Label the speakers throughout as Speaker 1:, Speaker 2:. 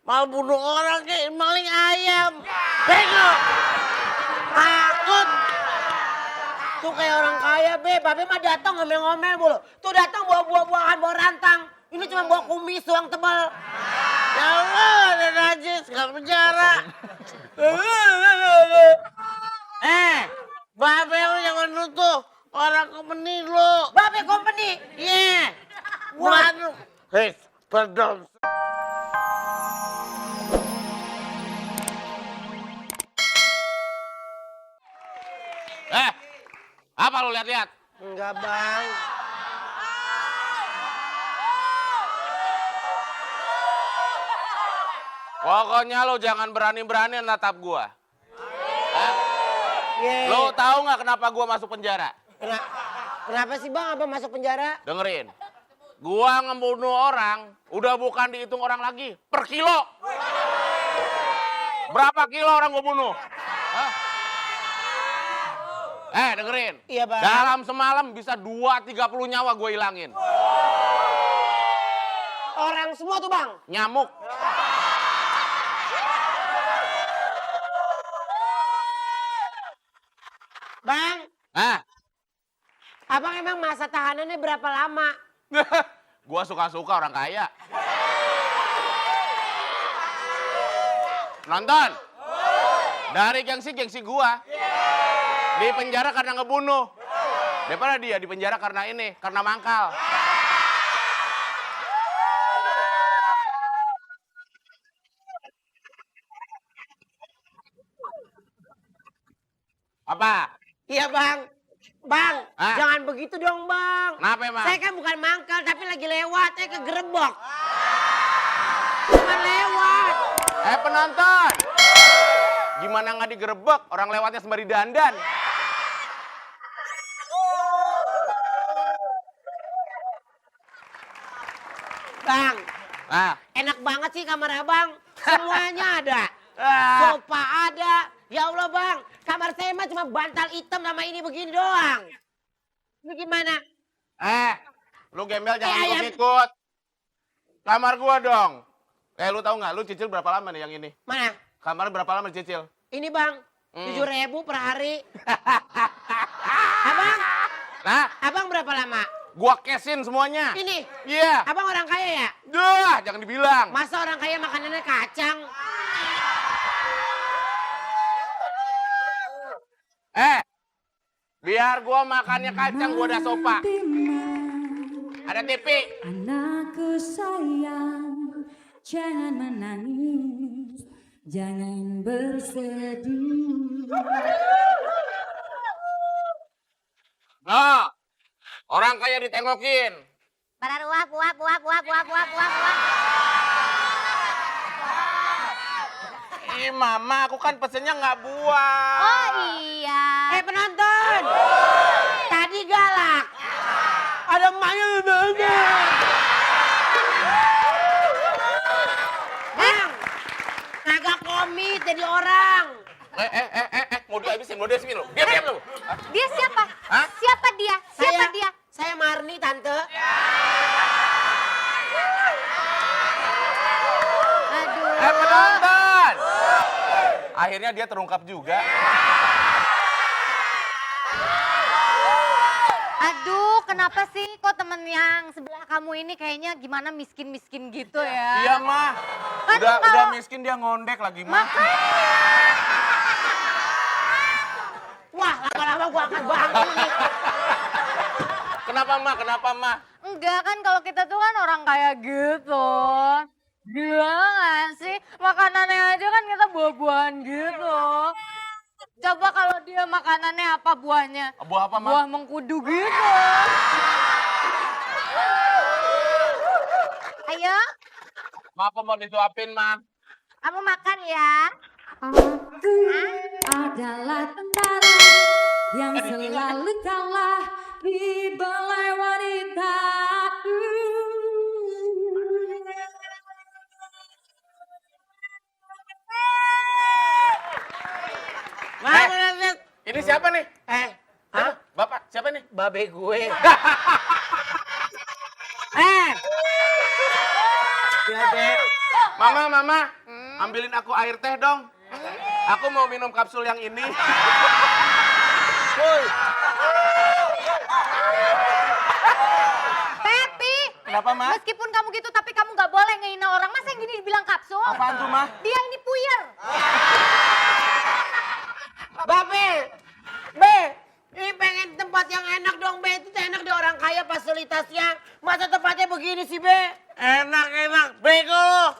Speaker 1: Mau bunuh orang kayak maling ayam. Bego. Takut. Tuh kayak orang kaya, Be. Babe mah datang ngomel-ngomel mulu. Tuh datang bawa buah-buahan, bawa rantang. Ini cuma bawa kumis doang tebal. Ya Allah, ada najis, gak penjara. Babe lu jangan nutuh. Orang company lu. Babe company? Iya. Waduh. Hei, pardon.
Speaker 2: Apa lu lihat-lihat?
Speaker 1: Enggak, Bang.
Speaker 2: Pokoknya lu jangan berani-berani natap gua.
Speaker 1: Yeah.
Speaker 2: Lu tahu nggak kenapa gua masuk penjara?
Speaker 1: Kenapa sih, Bang? Apa masuk penjara?
Speaker 2: Dengerin. Gua ngebunuh orang, udah bukan dihitung orang lagi, per kilo. Berapa kilo orang gua bunuh? Hah? Dengerin.
Speaker 1: Iya, Bang.
Speaker 2: Dalam semalam bisa 2-30 nyawa gue hilangin.
Speaker 1: Orang semua tuh, Bang?
Speaker 2: Nyamuk.
Speaker 1: Bang, Abang emang masa tahanannya berapa lama?
Speaker 2: Gua suka-suka orang kaya. Nonton. Dari gengsi gua. Di penjara karena ngebunuh. Daripada dia di penjara karena ini, karena mangkal. Apa?
Speaker 1: Iya, Bang. Bang,
Speaker 2: Hah?
Speaker 1: jangan begitu dong, Bang.
Speaker 2: Kenapa emang?
Speaker 1: Saya kan bukan mangkal, tapi lagi lewat. Saya kegerebok. Cuma lewat.
Speaker 2: Penonton! Gimana nggak digerebek? Orang lewatnya sembari dandan.
Speaker 1: Bang, enak banget sih kamar Abang. Semuanya ada. Sofa ada. Ya Allah, Bang. Kamar saya mah cuma bantal hitam sama ini begini doang. Ini gimana?
Speaker 2: Lu gembel jangan ikut-ikut. Kamar gua dong. Lu tahu nggak? Lu cicil berapa lama nih yang ini?
Speaker 1: Mana?
Speaker 2: Kamar berapa lama dicicil?
Speaker 1: Ini, Bang. 7.000 per hari. Abang?
Speaker 2: Nah,
Speaker 1: Abang berapa lama?
Speaker 2: gua cash-in semuanya.
Speaker 1: Ini?
Speaker 2: Iya.
Speaker 1: Abang orang kaya ya?
Speaker 2: Duh, jangan dibilang.
Speaker 1: Masa orang kaya makanannya kacang?
Speaker 2: Biar gua makannya kacang, gua ada sofa. Ada TV.
Speaker 3: Anakku sayang, jangan menangis, jangan bersedih.
Speaker 2: Nah, orang kaya ditengokin.
Speaker 4: Para uap.
Speaker 2: Ih, Mama, aku kan pesennya nggak buah.
Speaker 4: Oh iya.
Speaker 1: Penonton! Tadi galak. Ada emaknya udah. Bang, kagak komit jadi orang.
Speaker 2: Mau dihabisin lu. Diam lu.
Speaker 4: Dia siapa?
Speaker 2: Hah?
Speaker 4: Siapa dia? Siapa dia?
Speaker 1: Saya Marni, Tante.
Speaker 4: Aduh.
Speaker 2: Penonton! Akhirnya dia terungkap juga.
Speaker 4: Aduh, kenapa sih kok temen yang sebelah kamu ini kayaknya gimana miskin-miskin gitu ya?
Speaker 2: Iya, Mah.
Speaker 4: Kan
Speaker 2: Udah
Speaker 4: kalau-
Speaker 2: miskin dia ngondek lagi, Mah.
Speaker 1: Wah, lama-lama gua angkat bangku nih.
Speaker 2: Kenapa, Mah?
Speaker 4: Enggak kan kalau kita tuh kan orang kaya gitu. Gila gak sih? Makanannya aja kan kita buah-buahan gitu. Coba kalau dia makanannya apa buahnya?
Speaker 2: Buah apa, Mah?
Speaker 4: Buah mengkudu gitu. Ayo,
Speaker 2: Apa mau disuapin, Mah?
Speaker 4: kamu makan ya.
Speaker 3: Aku adalah tentara yang selalu kalah di belai wanitaku.
Speaker 2: Ini siapa nih?
Speaker 1: Hah?
Speaker 2: Bapak, siapa nih?
Speaker 1: Babe gue.
Speaker 2: Mama, ambilin aku air teh dong. Aku mau minum kapsul yang ini.
Speaker 1: Woi,
Speaker 4: Pepi,
Speaker 2: Kenapa, Ma?
Speaker 4: meskipun kamu gitu tapi kamu nggak boleh ngehina orang. Masa yang gini dibilang kapsul?
Speaker 2: Apaan tuh, Ma?
Speaker 4: Dia ini puyer.
Speaker 1: Babe, Be, ini pengen tempat yang enak dong, Be. Itu enak di orang kaya fasilitasnya. Masa tempatnya begini sih, Be? Enak, bego lo.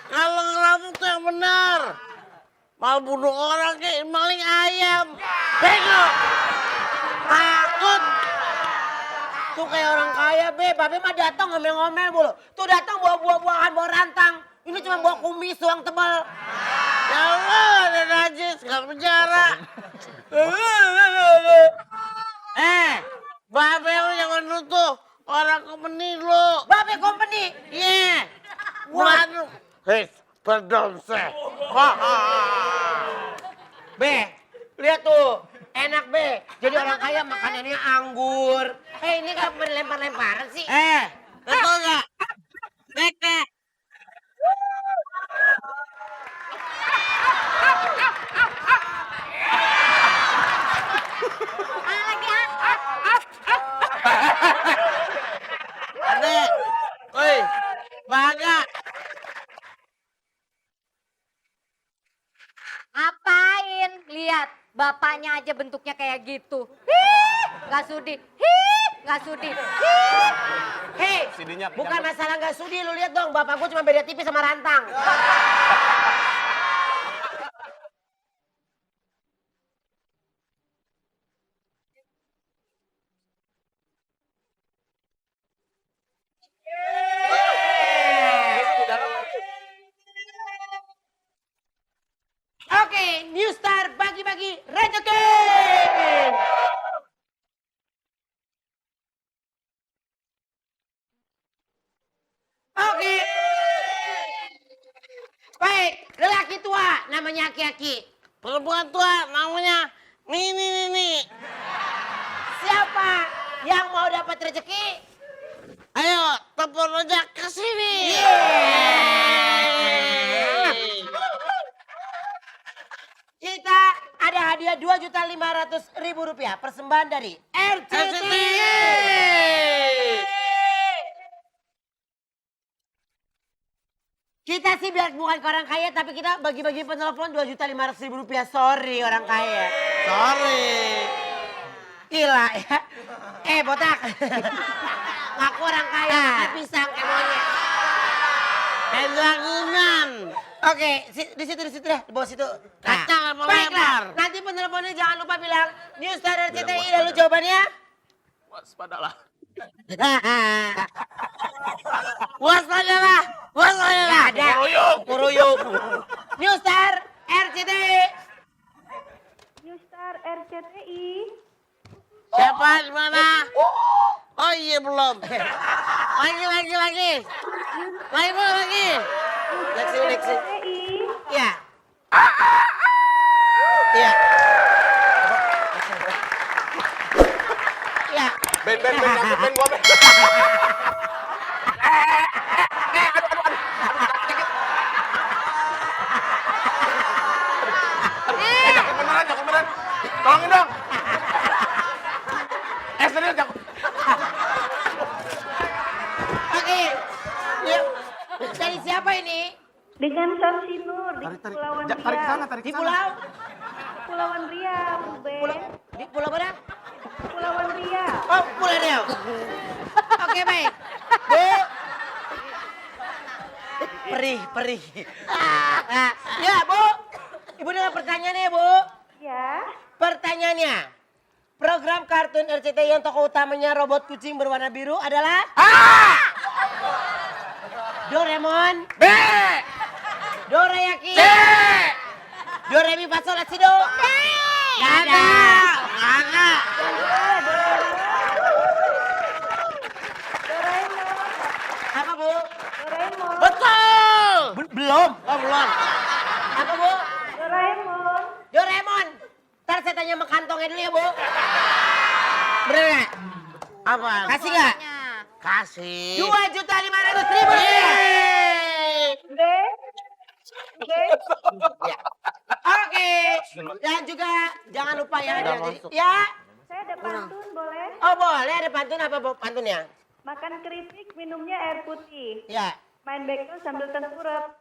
Speaker 1: Kalau ngelamun tuh yang benar. Mau bunuh orang kayak maling ayam. Bego. Takut. Tuh kayak orang kaya, Be. Babe mah datang ngomel-ngomel mulu. Tuh datang bawa buah-buahan, bawa rantang. Ini cuma bawa kumis doang tebal. Ya Allah, ada najis, gak penjara. Babe lu jangan nutuh. Orang company lu. Babe company? Iya. Waduh. Hei, pardon, seh. Be, lihat tuh. Enak, Be. Jadi orang kaya makanannya anggur. Ini gak berlempar-lemparan sih. Betul gak? Beke. Ade, woi, bahagia.
Speaker 4: Ngapain? Lihat, bapaknya aja bentuknya kayak gitu. Hih, nggak sudi. Hih, nggak sudi. Hih.
Speaker 1: Hei,
Speaker 2: CD-nya
Speaker 1: bukan masalah nggak sudi, lu lihat dong, bapak gua cuma beda tipis sama rantang. Oke, New Star bagi-bagi rezeki. Oke. Baik, lelaki tua namanya aki-aki. Perempuan tua namanya Nini. Siapa yang mau dapat rezeki? Ayo, telepon rojak ke sini. Kita ada hadiah Rp2.500.000 persembahan dari RCTI. Kita sih biar bukan ke orang kaya, tapi kita bagi-bagi penelpon Rp2.500.000. Sorry orang kaya. Sorry. Gila ya. Botak. Ngaku orang kaya, pisang kayak monyet. Pendagunan. Oke, di situ deh, di bawah situ. Kacang apa lebar? Nanti penelponnya jangan lupa bilang New Star RCTI, lalu jawabannya.
Speaker 2: Waspadalah.
Speaker 1: Waspadalah. Ada. Kuruyuk. New Star RCTI.
Speaker 5: New Star RCTI.
Speaker 1: Siapa di mana? Oh iya belum. Lagi. Lagi. Lexi.
Speaker 5: RCTI.
Speaker 1: Iya. Iya. Iya.
Speaker 2: Ben, gua Ben. Jakut beneran. Tolongin dong. Serius, Jakut.
Speaker 1: Oke. Ya. Dari siapa ini?
Speaker 5: Dengan Samsinur di Kepulauan Riau.
Speaker 1: Di pulau?
Speaker 5: Kepulauan Riau, Ben.
Speaker 1: Di pulau mana?
Speaker 5: Kepulauan Riau.
Speaker 1: Oh, Pulau Riau. Oke, baik. Bu. Perih. Ya, Bu. Ibu dengar pertanyaannya, Bu.
Speaker 5: Ya.
Speaker 1: Pertanyaannya. Program kartun RCTI yang tokoh utamanya robot kucing berwarna biru adalah? Doraemon.
Speaker 2: B.
Speaker 1: Dorayaki.
Speaker 2: C.
Speaker 1: Doremi Fasol Asido. Nggak ada.
Speaker 5: Doraemon.
Speaker 1: Apa, Bu?
Speaker 5: Doraemon.
Speaker 1: Betul. Belum. Oh, belum. Apa, Bu?
Speaker 5: Doraemon.
Speaker 1: Doraemon. Ntar saya tanya sama kantongnya dulu ya, Bu. Bener nggak? Apa? Kasih nggak?
Speaker 4: Pokoknya.
Speaker 1: Kasih. Rp2.500.000.
Speaker 5: Oke. Oke.
Speaker 1: Ya. Oke. Dan juga jangan lupa ya. Ya.
Speaker 5: Saya ada pantun boleh?
Speaker 1: Oh boleh ada pantun apa pantunnya?
Speaker 5: Makan keripik, minumnya air putih.
Speaker 1: Ya.
Speaker 5: Main bekel sambil tengkurap.